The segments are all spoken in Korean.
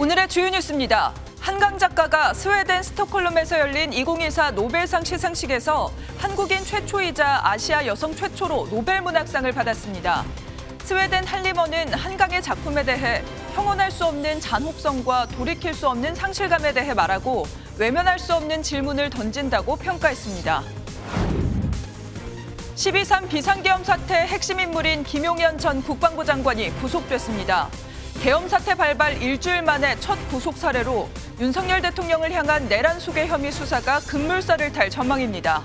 오늘의 주요 뉴스입니다. 한강 작가가 스웨덴 스톡홀름에서 열린 2024 노벨상 시상식에서 한국인 최초이자 아시아 여성 최초로 노벨 문학상을 받았습니다. 스웨덴 할리먼은 한강의 작품에 대해 형언할 수 없는 잔혹성과 돌이킬 수 없는 상실감에 대해 말하고 외면할 수 없는 질문을 던진다고 평가했습니다. 12.3 비상계엄 사태 핵심 인물인 김용현 전 국방부 장관이 구속됐습니다. 계엄 사태 발발 일주일 만에 첫 구속 사례로 윤석열 대통령을 향한 내란 소개 혐의 수사가 급물살을 탈 전망입니다.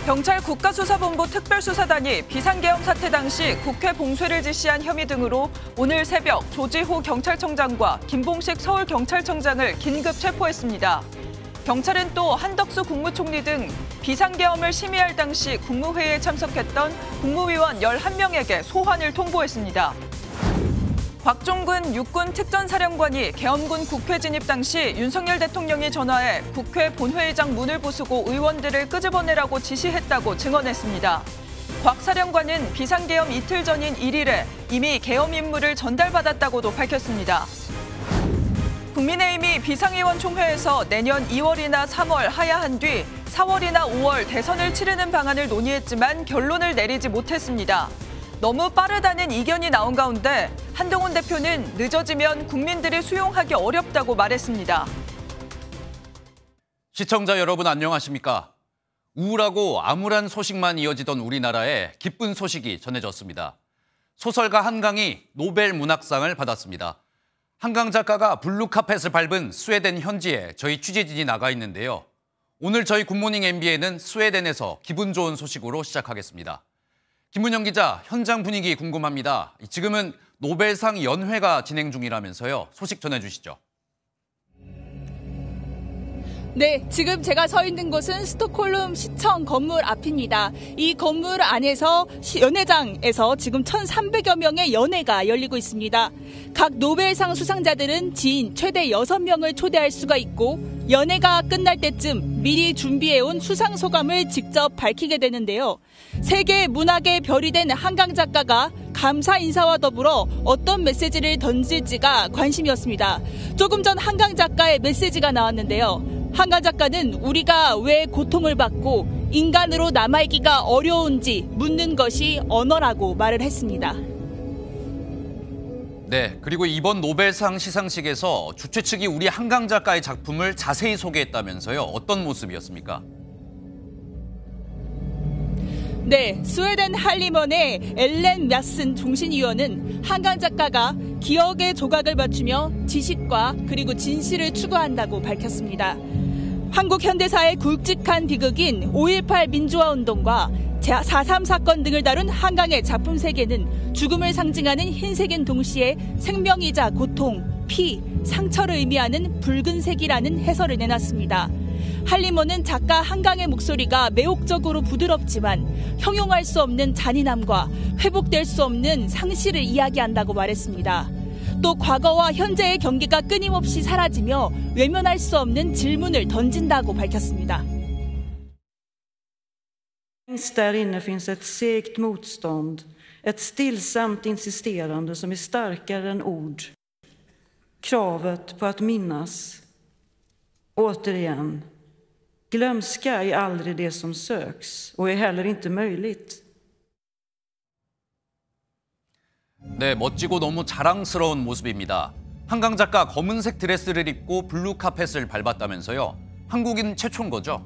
경찰 국가수사본부 특별수사단이 비상계엄 사태 당시 국회 봉쇄를 지시한 혐의 등으로 오늘 새벽 조지호 경찰청장과 김봉식 서울경찰청장을 긴급 체포했습니다. 경찰은 또 한덕수 국무총리 등 비상계엄을 심의할 당시 국무회의에 참석했던 국무위원 11명에게 소환을 통보했습니다. 곽종근 육군 특전사령관이 계엄군 국회 진입 당시 윤석열 대통령이 전화해 국회 본회의장 문을 부수고 의원들을 끄집어내라고 지시했다고 증언했습니다. 곽 사령관은 비상계엄 이틀 전인 1일에 이미 계엄 임무를 전달받았다고도 밝혔습니다. 국민의힘이 비상의원 총회에서 내년 2월이나 3월 하야한 뒤 4월이나 5월 대선을 치르는 방안을 논의했지만 결론을 내리지 못했습니다. 너무 빠르다는 이견이 나온 가운데 한동훈 대표는 늦어지면 국민들이 수용하기 어렵다고 말했습니다. 시청자 여러분 안녕하십니까? 우울하고 암울한 소식만 이어지던 우리나라에 기쁜 소식이 전해졌습니다. 소설가 한강이 노벨 문학상을 받았습니다. 한강 작가가 블루카펫을 밟은 스웨덴 현지에 저희 취재진이 나가 있는데요. 오늘 저희 굿모닝 MBN은 스웨덴에서 기분 좋은 소식으로 시작하겠습니다. 김문영 기자, 현장 분위기 궁금합니다. 지금은 노벨상 연회가 진행 중이라면서요. 소식 전해주시죠. 네, 지금 제가 서 있는 곳은 스톡홀름 시청 건물 앞입니다. 이 건물 안에서 연회장에서 지금 1,300여 명의 연회가 열리고 있습니다. 각 노벨상 수상자들은 지인 최대 6명을 초대할 수가 있고 연회가 끝날 때쯤 미리 준비해온 수상 소감을 직접 밝히게 되는데요. 세계 문학의 별이 된 한강 작가가 감사 인사와 더불어 어떤 메시지를 던질지가 관심이었습니다. 조금 전 한강 작가의 메시지가 나왔는데요. 한강 작가는 우리가 왜 고통을 받고 인간으로 남아있기가 어려운지 묻는 것이 언어라고 말을 했습니다. 네, 그리고 이번 노벨상 시상식에서 주최 측이 우리 한강 작가의 작품을 자세히 소개했다면서요. 어떤 모습이었습니까? 네, 스웨덴 할리먼의 엘렌 얏슨 종신위원은 한강 작가가 기억의 조각을 맞추며 지식과 그리고 진실을 추구한다고 밝혔습니다. 한국 현대사의 굵직한 비극인 5.18 민주화운동과 4.3 사건 등을 다룬 한강의 작품 세계는 죽음을 상징하는 흰색인 동시에 생명이자 고통, 피, 상처를 의미하는 붉은색이라는 해설을 내놨습니다. 할리먼은 작가 한강의 목소리가 매혹적으로 부드럽지만 형용할 수 없는 잔인함과 회복될 수 없는 상실을 이야기한다고 말했습니다. 또 과거와 현재의 경계가 끊임없이 사라지며 외면할 수 없는 질문을 던진다고 밝혔습니다. Där inne finns ett segt motstånd, ett stillsamt insisterande som är starkare än ord. Kravet på att minnas. Återigen, glömska är aldrig det som söks och är heller inte möjligt. 네, 멋지고 너무 자랑스러운 모습입니다. 한강 작가 검은색 드레스를 입고 블루카펫을 밟았다면서요. 한국인 최초인 거죠?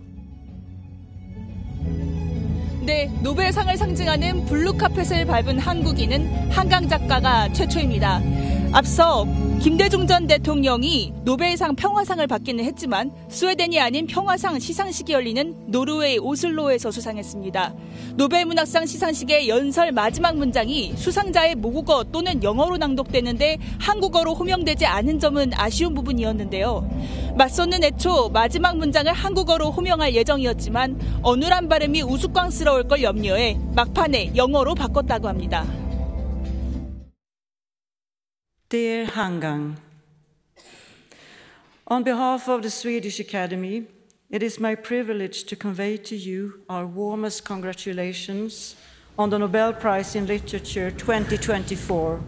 네, 노벨상을 상징하는 블루카펫을 밟은 한국인은 한강 작가가 최초입니다. 앞서 김대중 전 대통령이 노벨상 평화상을 받기는 했지만 스웨덴이 아닌 평화상 시상식이 열리는 노르웨이 오슬로에서 수상했습니다. 노벨문학상 시상식의 연설 마지막 문장이 수상자의 모국어 또는 영어로 낭독되는데 한국어로 호명되지 않은 점은 아쉬운 부분이었는데요. 맞서는 애초 마지막 문장을 한국어로 호명할 예정이었지만 어눌한 발음이 우스꽝스러울 걸 염려해 막판에 영어로 바꿨다고 합니다. Dear Hangang, on behalf of the Swedish Academy, it is my privilege to convey to you our warmest congratulations on the Nobel Prize in Literature 2024.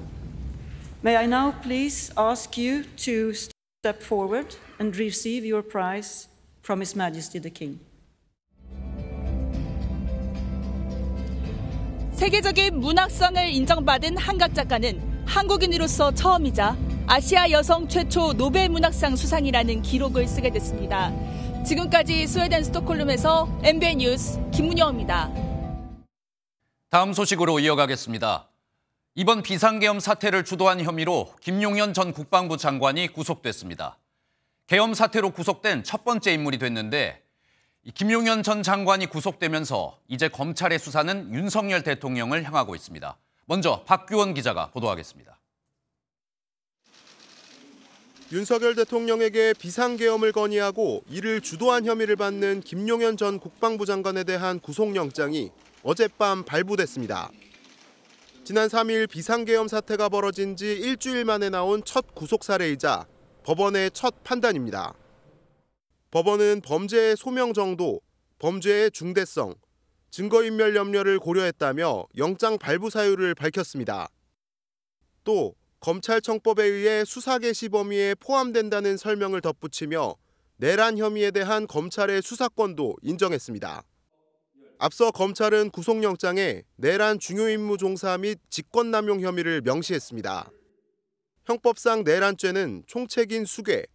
May I now please ask you to step forward and receive your prize from His Majesty the King. 세계적인 문학상을 인정받은 한강 작가는 한국인으로서 처음이자 아시아 여성 최초 노벨 문학상 수상이라는 기록을 쓰게 됐습니다. 지금까지 스웨덴 스톡홀름에서 MBN 뉴스 김문영입니다. 다음 소식으로 이어가겠습니다. 이번 비상계엄 사태를 주도한 혐의로 김용현 전 국방부 장관이 구속됐습니다. 계엄 사태로 구속된 첫 번째 인물이 됐는데 김용현 전 장관이 구속되면서 이제 검찰의 수사는 윤석열 대통령을 향하고 있습니다. 먼저 박규원 기자가 보도하겠습니다. 윤석열 대통령에게 비상계엄을 건의하고 이를 주도한 혐의를 받는 김용현 전 국방부 장관에 대한 구속영장이 어젯밤 발부됐습니다. 지난 3일 비상계엄 사태가 벌어진 지 일주일 만에 나온 첫 구속 사례이자 법원의 첫 판단입니다. 법원은 범죄의 소명 정도, 범죄의 중대성, 증거인멸 염려를 고려했다며 영장 발부 사유를 밝혔습니다. 또 검찰청법에 의해 수사 개시 범위에 포함된다는 설명을 덧붙이며 내란 혐의에 대한 검찰의 수사권도 인정했습니다. 앞서 검찰은 구속영장에 내란 중요임무 종사 및 직권남용 혐의를 명시했습니다. 형법상 내란죄는 총책인 수괴,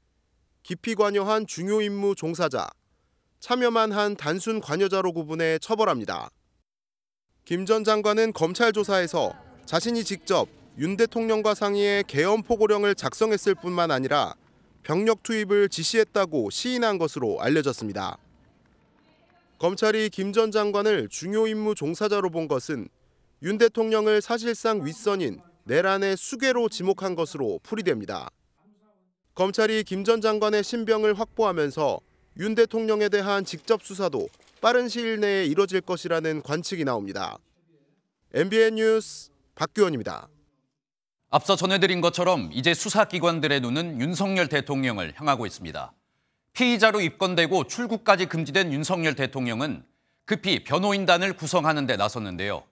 깊이 관여한 중요임무 종사자, 참여만 한 단순 관여자로 구분해 처벌합니다. 김 전 장관은 검찰 조사에서 자신이 직접 윤 대통령과 상의해 계엄 포고령을 작성했을 뿐만 아니라 병력 투입을 지시했다고 시인한 것으로 알려졌습니다. 검찰이 김 전 장관을 중요임무 종사자로 본 것은 윤 대통령을 사실상 윗선인 내란의 수괴로 지목한 것으로 풀이됩니다. 검찰이 김 전 장관의 신병을 확보하면서 윤 대통령에 대한 직접 수사도 빠른 시일 내에 이뤄질 것이라는 관측이 나옵니다. MBN 뉴스 박규원입니다. 앞서 전해드린 것처럼 이제 수사기관들의 눈은 윤석열 대통령을 향하고 있습니다. 피의자로 입건되고 출국까지 금지된 윤석열 대통령은 급히 변호인단을 구성하는 데 나섰는데요.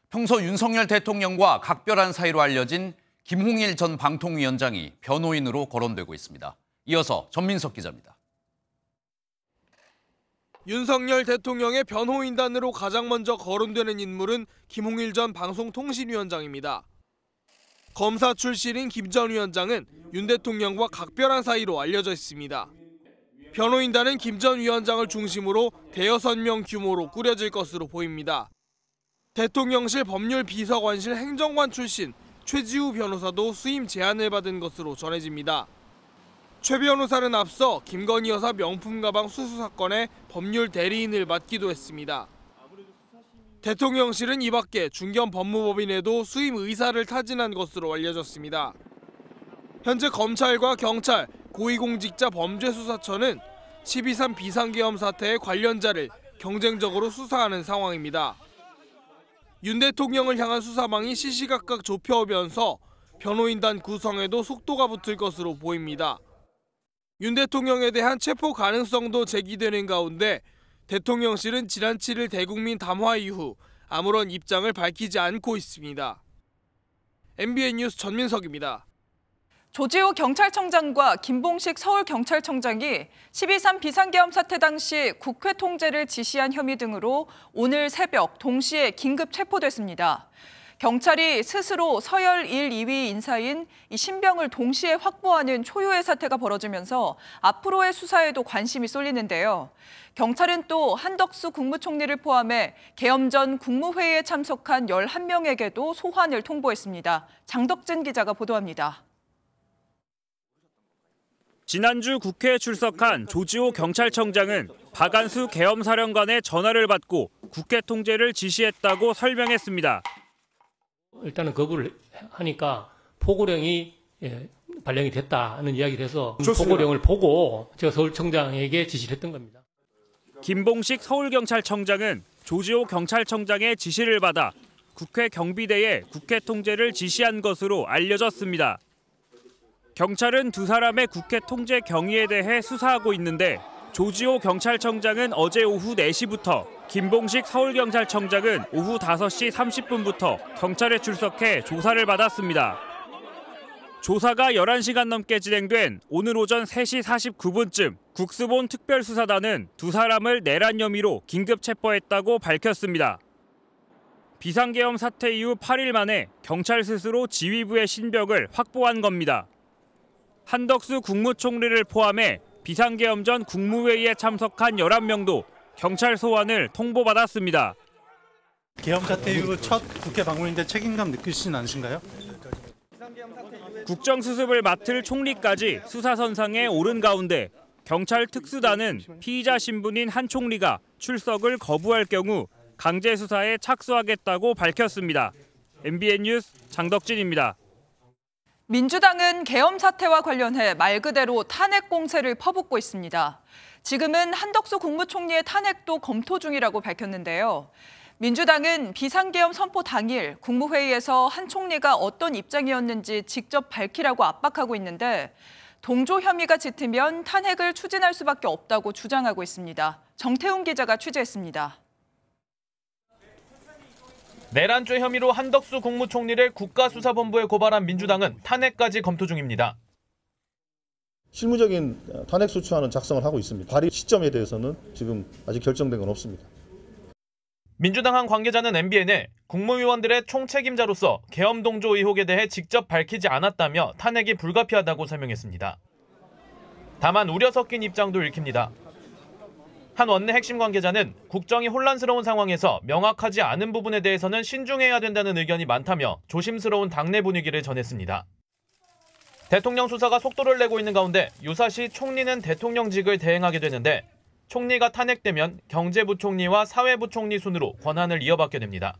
평소 윤석열 대통령과 각별한 사이로 알려진 김홍일 전 방통위원장이 변호인으로 거론되고 있습니다. 이어서 전민석 기자입니다. 윤석열 대통령의 변호인단으로 가장 먼저 거론되는 인물은 김홍일 전 방송통신위원장입니다. 검사 출신인 김 전 위원장은 윤 대통령과 각별한 사이로 알려져 있습니다. 변호인단은 김 전 위원장을 중심으로 대여섯 명 규모로 꾸려질 것으로 보입니다. 대통령실 법률비서관실 행정관 출신 최지우 변호사도 수임 제안을 받은 것으로 전해집니다. 최 변호사는 앞서 김건희 여사 명품 가방 수수 사건의 법률 대리인을 맡기도 했습니다. 대통령실은 이 밖에 중견 법무법인에도 수임 의사를 타진한 것으로 알려졌습니다. 현재 검찰과 경찰, 고위공직자 범죄수사처는 12.3 비상계엄 사태의 관련자를 경쟁적으로 수사하는 상황입니다. 윤 대통령을 향한 수사망이 시시각각 좁혀오면서 변호인단 구성에도 속도가 붙을 것으로 보입니다. 윤 대통령에 대한 체포 가능성도 제기되는 가운데 대통령실은 지난 7일 대국민 담화 이후 아무런 입장을 밝히지 않고 있습니다. MBN 뉴스 전민석입니다. 조지호 경찰청장과 김봉식 서울경찰청장이 12.3 비상계엄 사태 당시 국회 통제를 지시한 혐의 등으로 오늘 새벽 동시에 긴급 체포됐습니다. 경찰이 스스로 서열 1, 2위 인사인 이 신병을 동시에 확보하는 초유의 사태가 벌어지면서 앞으로의 수사에도 관심이 쏠리는데요. 경찰은 또 한덕수 국무총리를 포함해 계엄 전 국무회의에 참석한 11명에게도 소환을 통보했습니다. 장덕진 기자가 보도합니다. 지난주 국회에 출석한 조지호 경찰청장은 박안수 계엄사령관의 전화를 받고 국회 통제를 지시했다고 설명했습니다. 일단은 거부를 하니까 포고령이 발령이 됐다는 이야기를 해서 포고령을 보고 제가 서울청장에게 지시를 했던 겁니다. 김봉식 서울경찰청장은 조지호 경찰청장의 지시를 받아 국회 경비대에 국회 통제를 지시한 것으로 알려졌습니다. 경찰은 두 사람의 국회 통제 경위에 대해 수사하고 있는데 조지호 경찰청장은 어제 오후 4시부터, 김봉식 서울경찰청장은 오후 5시 30분부터 경찰에 출석해 조사를 받았습니다. 조사가 11시간 넘게 진행된 오늘 오전 3시 49분쯤 국수본 특별수사단은 두 사람을 내란 혐의로 긴급 체포했다고 밝혔습니다. 비상계엄 사태 이후 8일 만에 경찰 스스로 지휘부의 신병을 확보한 겁니다. 한덕수 국무총리를 포함해 비상계엄 전 국무회의에 참석한 11명도 경찰 소환을 통보받았습니다. 계엄 사태 이후 첫 국회 방문인데 책임감 느끼시진 않으신가요? 국정수습을 맡을 총리까지 수사선상에 오른 가운데 경찰 특수단은 피의자 신분인 한 총리가 출석을 거부할 경우 강제 수사에 착수하겠다고 밝혔습니다. MBN 뉴스 장덕진입니다. 민주당은 계엄 사태와 관련해 말 그대로 탄핵 공세를 퍼붓고 있습니다. 지금은 한덕수 국무총리의 탄핵도 검토 중이라고 밝혔는데요. 민주당은 비상계엄 선포 당일 국무회의에서 한 총리가 어떤 입장이었는지 직접 밝히라고 압박하고 있는데 동조 혐의가 짙으면 탄핵을 추진할 수밖에 없다고 주장하고 있습니다. 정태훈 기자가 취재했습니다. 내란죄 혐의로 한덕수 국무총리를 국가수사본부에 고발한 민주당은 탄핵까지 검토 중입니다. 실무적인 탄핵소추안은 작성을 하고 있습니다. 발의 시점에 대해서는 지금 아직 결정된 건 없습니다. 민주당 한 관계자는 MBN에 국무위원들의 총책임자로서 계엄 동조 의혹에 대해 직접 밝히지 않았다며 탄핵이 불가피하다고 설명했습니다. 다만 우려 섞인 입장도 읽힙니다. 한 원내 핵심 관계자는 국정이 혼란스러운 상황에서 명확하지 않은 부분에 대해서는 신중해야 된다는 의견이 많다며 조심스러운 당내 분위기를 전했습니다. 대통령 수사가 속도를 내고 있는 가운데 유사시 총리는 대통령직을 대행하게 되는데 총리가 탄핵되면 경제부총리와 사회부총리 순으로 권한을 이어받게 됩니다.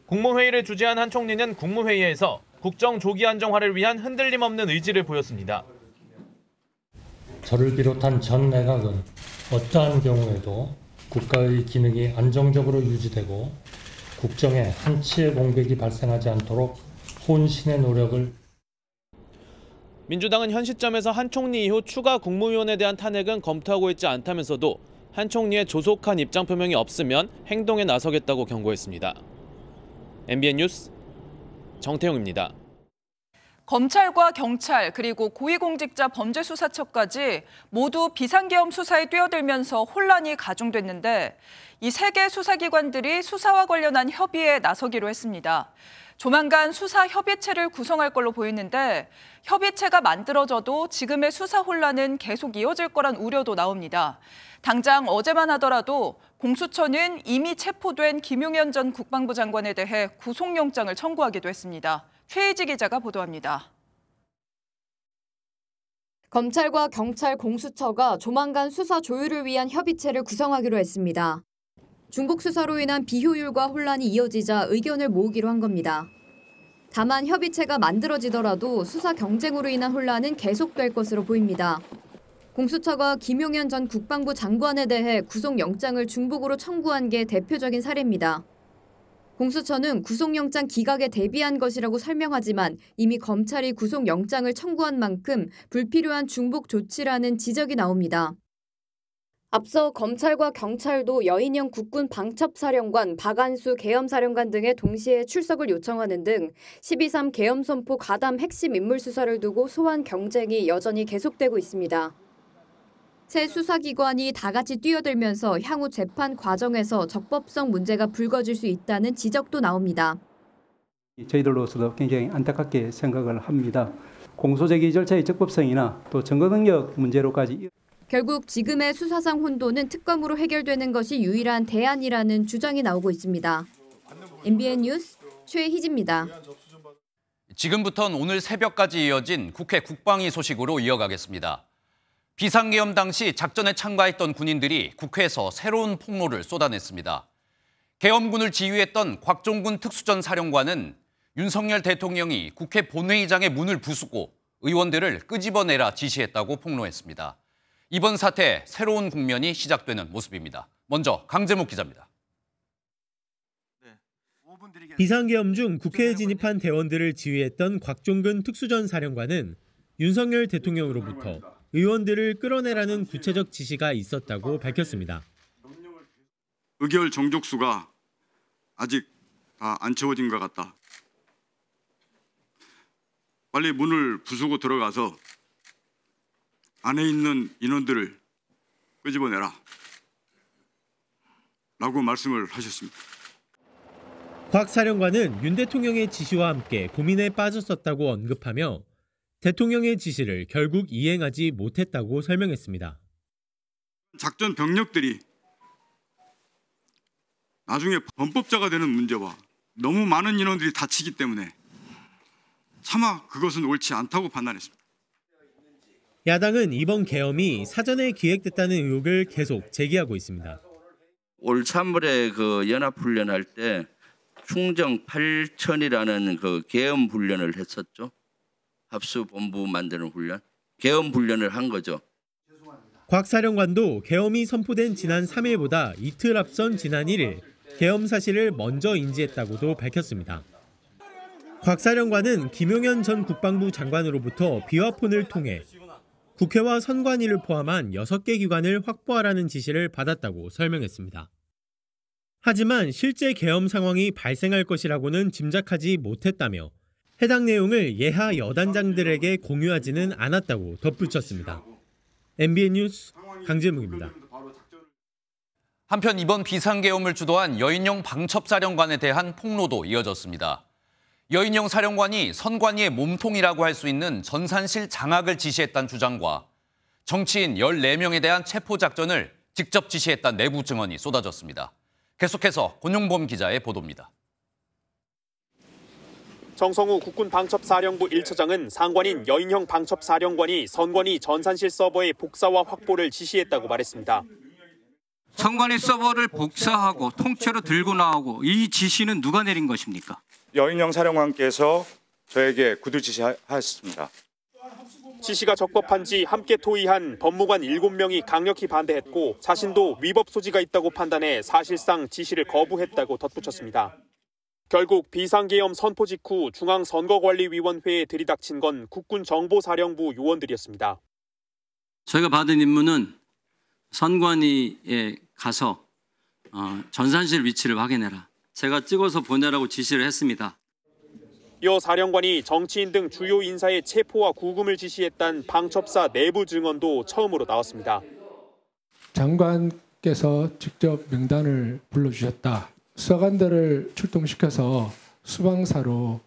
국무회의를 주재한 한 총리는 국무회의에서 국정 조기 안정화를 위한 흔들림 없는 의지를 보였습니다. 저를 비롯한 전 내각은 어떠한 경우에도 국가의 기능이 안정적으로 유지되고 국정에 한치의 공백이 발생하지 않도록 혼신의 노력을. 민주당은 현 시점에서 한 총리 이후 추가 국무위원에 대한 탄핵은 검토하고 있지 않다면서도 한 총리의 조속한 입장 표명이 없으면 행동에 나서겠다고 경고했습니다. MBN 뉴스 정태용입니다. 검찰과 경찰 그리고 고위공직자 범죄수사처까지 모두 비상계엄 수사에 뛰어들면서 혼란이 가중됐는데 이 세 개 수사기관들이 수사와 관련한 협의에 나서기로 했습니다. 조만간 수사협의체를 구성할 걸로 보이는데 협의체가 만들어져도 지금의 수사 혼란은 계속 이어질 거란 우려도 나옵니다. 당장 어제만 하더라도 공수처는 이미 체포된 김용현 전 국방부 장관에 대해 구속영장을 청구하기도 했습니다. 최희지 기자가 보도합니다. 검찰과 경찰 공수처가 조만간 수사 조율을 위한 협의체를 구성하기로 했습니다. 중복 수사로 인한 비효율과 혼란이 이어지자 의견을 모으기로 한 겁니다. 다만 협의체가 만들어지더라도 수사 경쟁으로 인한 혼란은 계속될 것으로 보입니다. 공수처가 김용현 전 국방부 장관에 대해 구속영장을 중복으로 청구한 게 대표적인 사례입니다. 공수처는 구속영장 기각에 대비한 것이라고 설명하지만 이미 검찰이 구속영장을 청구한 만큼 불필요한 중복 조치라는 지적이 나옵니다. 앞서 검찰과 경찰도 여인형 국군 방첩사령관, 박안수 계엄사령관 등의 동시에 출석을 요청하는 등 12.3 계엄선포 가담 핵심 인물 수사를 두고 소환 경쟁이 여전히 계속되고 있습니다. 새 수사기관이 다 같이 뛰어들면서 향후 재판 과정에서 적법성 문제가 불거질 수 있다는 지적도 나옵니다. 저희들로서도 굉장히 안타깝게 생각을 합니다. 공소제기 절차의 적법성이나 또 증거 능력 문제로까지 결국 지금의 수사상 혼돈은 특검으로 해결되는 것이 유일한 대안이라는 주장이 나오고 있습니다. MBN 뉴스 최희지입니다. 지금부터는 오늘 새벽까지 이어진 국회 국방위 소식으로 이어가겠습니다. 비상계엄 당시 작전에 참가했던 군인들이 국회에서 새로운 폭로를 쏟아냈습니다. 계엄군을 지휘했던 곽종군 특수전 사령관은 윤석열 대통령이 국회 본회의장의 문을 부수고 의원들을 끄집어내라 지시했다고 폭로했습니다. 이번 사태에 새로운 국면이 시작되는 모습입니다. 먼저 강재묵 기자입니다. 비상계엄 중 국회에 진입한 대원들을 지휘했던 곽종근 특수전 사령관은 윤석열 대통령으로부터 의원들을 끌어내라는 구체적 지시가 있었다고 밝혔습니다. 의결 정족수가 아직 다 안 채워진 것 같다. 빨리 문을 부수고 들어가서 안에 있는 인원들을 끄집어내라 라고 말씀을 하셨습니다. 곽 사령관은 윤 대통령의 지시와 함께 고민에 빠졌었다고 언급하며 대통령의 지시를 결국 이행하지 못했다고 설명했습니다. 작전 병력들이 나중에 범법자가 되는 문제와 너무 많은 인원들이 다치기 때문에 차마 그것은 옳지 않다고 판단했습니다. 야당은 이번 계엄이 사전에 기획됐다는 의혹을 계속 제기하고 있습니다. 올 3월에 그 연합훈련할 때 충정 8천이라는 그 계엄 훈련을 했었죠. 합수본부 만드는 훈련. 계엄 훈련을 한 거죠. 곽 사령관도 계엄이 선포된 지난 3일보다 이틀 앞선 지난 1일 계엄 사실을 먼저 인지했다고도 밝혔습니다. 곽 사령관은 김용현 전 국방부 장관으로부터 비화폰을 통해 국회와 선관위를 포함한 6개 기관을 확보하라는 지시를 받았다고 설명했습니다. 하지만 실제 계엄 상황이 발생할 것이라고는 짐작하지 못했다며 해당 내용을 예하 여단장들에게 공유하지는 않았다고 덧붙였습니다. MBN 뉴스 강재묵입니다. 한편 이번 비상계엄을 주도한 여인영 방첩사령관에 대한 폭로도 이어졌습니다. 여인영 사령관이 선관위의 몸통이라고 할 수 있는 전산실 장악을 지시했다는 주장과 정치인 14명에 대한 체포작전을 직접 지시했다는 내부 증언이 쏟아졌습니다. 계속해서 권용범 기자의 보도입니다. 정성우 국군방첩사령부 1처장은 상관인 여인형 방첩사령관이 선관위 전산실 서버의 복사와 확보를 지시했다고 말했습니다. 선관위 서버를 복사하고 통째로 들고 나오고 이 지시는 누가 내린 것입니까? 여인영 사령관께서 저에게 구두 지시하였습니다. 지시가 적법한지 함께 토의한 법무관 7명이 강력히 반대했고 자신도 위법 소지가 있다고 판단해 사실상 지시를 거부했다고 덧붙였습니다. 결국 비상계엄 선포 직후 중앙선거관리위원회에 들이닥친 건 국군정보사령부 요원들이었습니다. 저희가 받은 임무는 선관위에 가서 전산실 위치를 확인해라. 제가 찍어서 보내라고 지시를 했습니다. 여 사령관이 정치인 등 주요 인사의 체포와 구금을 지시했다는 방첩사 내부 증언도 처음으로 나왔습니다. 장관께서 직접 명단을 불러주셨다. 수사관들을 출동시켜서 수방사로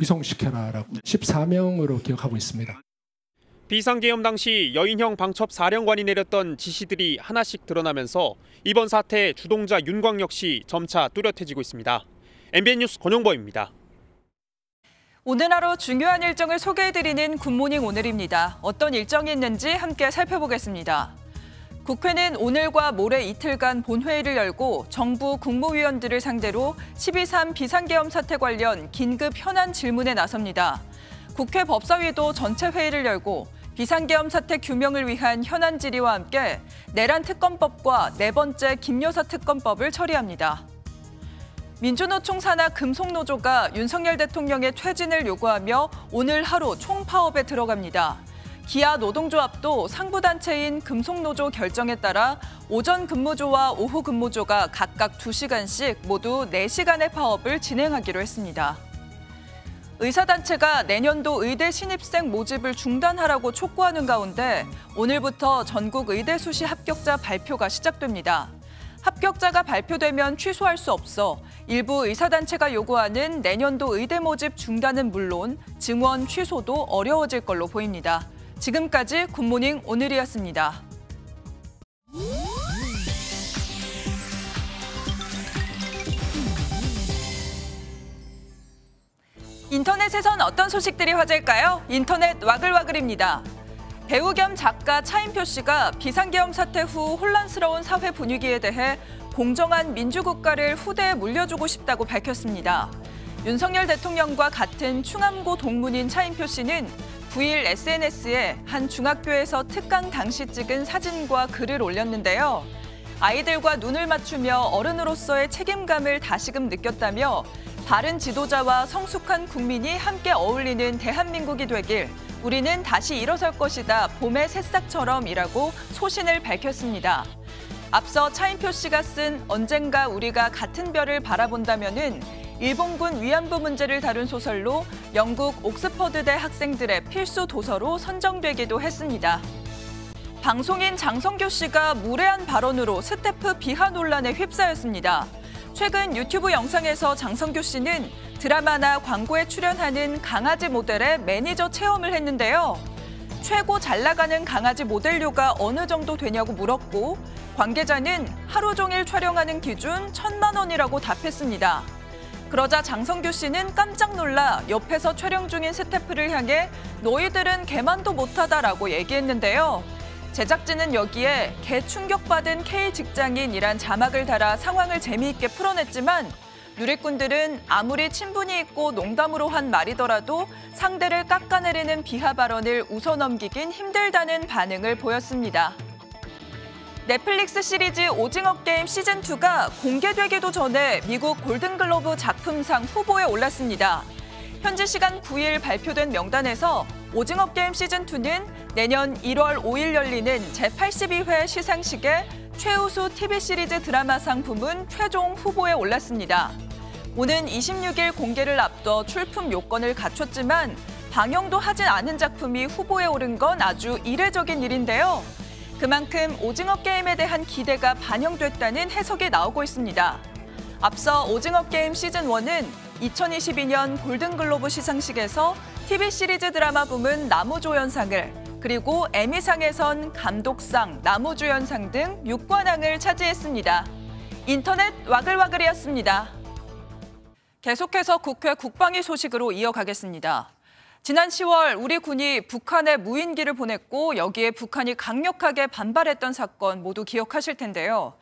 이송시켜라라고 14명으로 기억하고 있습니다. 비상계엄 당시 여인형 방첩사령관이 내렸던 지시들이 하나씩 드러나면서 이번 사태의 주동자 윤광 역시 점차 뚜렷해지고 있습니다. MBN 뉴스 권용범입니다. 오늘 하루 중요한 일정을 소개해드리는 굿모닝 오늘입니다. 어떤 일정이 있는지 함께 살펴보겠습니다. 국회는 오늘과 모레 이틀간 본회의를 열고 정부 국무위원들을 상대로 12.3 비상계엄 사태 관련 긴급 현안 질문에 나섭니다. 국회 법사위도 전체 회의를 열고 비상계엄 사태 규명을 위한 현안 질의와 함께 내란 특검법과 네 번째 김여사 특검법을 처리합니다. 민주노총 산하 금속노조가 윤석열 대통령의 퇴진을 요구하며 오늘 하루 총파업에 들어갑니다. 기아 노동조합도 상부단체인 금속노조 결정에 따라 오전 근무조와 오후 근무조가 각각 2시간씩 모두 4시간의 파업을 진행하기로 했습니다. 의사단체가 내년도 의대 신입생 모집을 중단하라고 촉구하는 가운데 오늘부터 전국 의대 수시 합격자 발표가 시작됩니다. 합격자가 발표되면 취소할 수 없어 일부 의사단체가 요구하는 내년도 의대 모집 중단은 물론 증원 취소도 어려워질 걸로 보입니다. 지금까지 굿모닝 오늘이었습니다. 인터넷에선 어떤 소식들이 화제일까요? 인터넷 와글와글입니다. 배우 겸 작가 차인표 씨가 비상계엄 사태 후 혼란스러운 사회 분위기에 대해 공정한 민주국가를 후대에 물려주고 싶다고 밝혔습니다. 윤석열 대통령과 같은 충암고 동문인 차인표 씨는 9일 SNS에 한 중학교에서 특강 당시 찍은 사진과 글을 올렸는데요. 아이들과 눈을 맞추며 어른으로서의 책임감을 다시금 느꼈다며 바른 지도자와 성숙한 국민이 함께 어울리는 대한민국이 되길 우리는 다시 일어설 것이다 봄의 새싹처럼이라고 소신을 밝혔습니다. 앞서 차인표 씨가 쓴 언젠가 우리가 같은 별을 바라본다면은 일본군 위안부 문제를 다룬 소설로 영국 옥스퍼드대 학생들의 필수 도서로 선정되기도 했습니다. 방송인 장성규 씨가 무례한 발언으로 스태프 비하 논란에 휩싸였습니다. 최근 유튜브 영상에서 장성규 씨는 드라마나 광고에 출연하는 강아지 모델의 매니저 체험을 했는데요. 최고 잘 나가는 강아지 모델료가 어느 정도 되냐고 물었고 관계자는 하루 종일 촬영하는 기준 1,000만 원이라고 답했습니다. 그러자 장성규 씨는 깜짝 놀라 옆에서 촬영 중인 스태프를 향해 너희들은 개만도 못하다라고 얘기했는데요. 제작진은 여기에 개 충격받은 K 직장인이란 자막을 달아 상황을 재미있게 풀어냈지만 누리꾼들은 아무리 친분이 있고 농담으로 한 말이더라도 상대를 깎아내리는 비하 발언을 웃어넘기긴 힘들다는 반응을 보였습니다. 넷플릭스 시리즈 오징어 게임 시즌2가 공개되기도 전에 미국 골든글로브 작품상 후보에 올랐습니다. 현지 시간 9일 발표된 명단에서 오징어 게임 시즌2는 내년 1월 5일 열리는 제82회 시상식에 최우수 TV 시리즈 드라마상 부문 최종 후보에 올랐습니다. 오는 26일 공개를 앞둬 출품 요건을 갖췄지만 방영도 하진 않은 작품이 후보에 오른 건 아주 이례적인 일인데요. 그만큼 오징어 게임에 대한 기대가 반영됐다는 해석이 나오고 있습니다. 앞서 오징어 게임 시즌1은 2022년 골든글로브 시상식에서 TV 시리즈 드라마 부문 나무조연상을 그리고 에미상에선 감독상, 나무주연상 등 6관왕을 차지했습니다. 인터넷 와글와글이었습니다. 계속해서 국회 국방위 소식으로 이어가겠습니다. 지난 10월 우리 군이 북한에 무인기를 보냈고 여기에 북한이 강력하게 반발했던 사건 모두 기억하실 텐데요.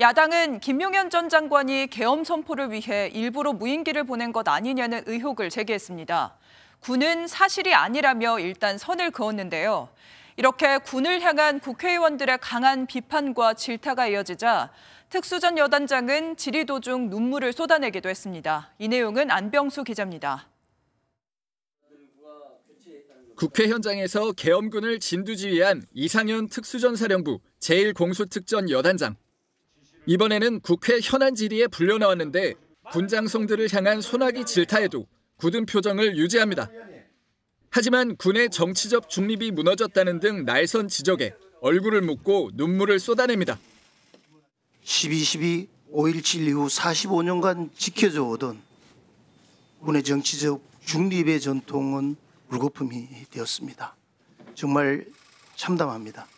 야당은 김용현 전 장관이 계엄 선포를 위해 일부러 무인기를 보낸 것 아니냐는 의혹을 제기했습니다. 군은 사실이 아니라며 일단 선을 그었는데요. 이렇게 군을 향한 국회의원들의 강한 비판과 질타가 이어지자 특수전 여단장은 질의 도중 눈물을 쏟아내기도 했습니다. 이 내용은 안병수 기자입니다. 국회 현장에서 계엄군을 진두지휘한 이상현 특수전사령부 제1공수특전 여단장. 이번에는 국회 현안 질의에 불려나왔는데 군장성들을 향한 소나기 질타에도 굳은 표정을 유지합니다. 하지만 군의 정치적 중립이 무너졌다는 등 날선 지적에 얼굴을 묶고 눈물을 쏟아냅니다. 12.12, 5.17 이후 45년간 지켜져 오던 군의 정치적 중립의 전통은 물거품이 되었습니다. 정말 참담합니다.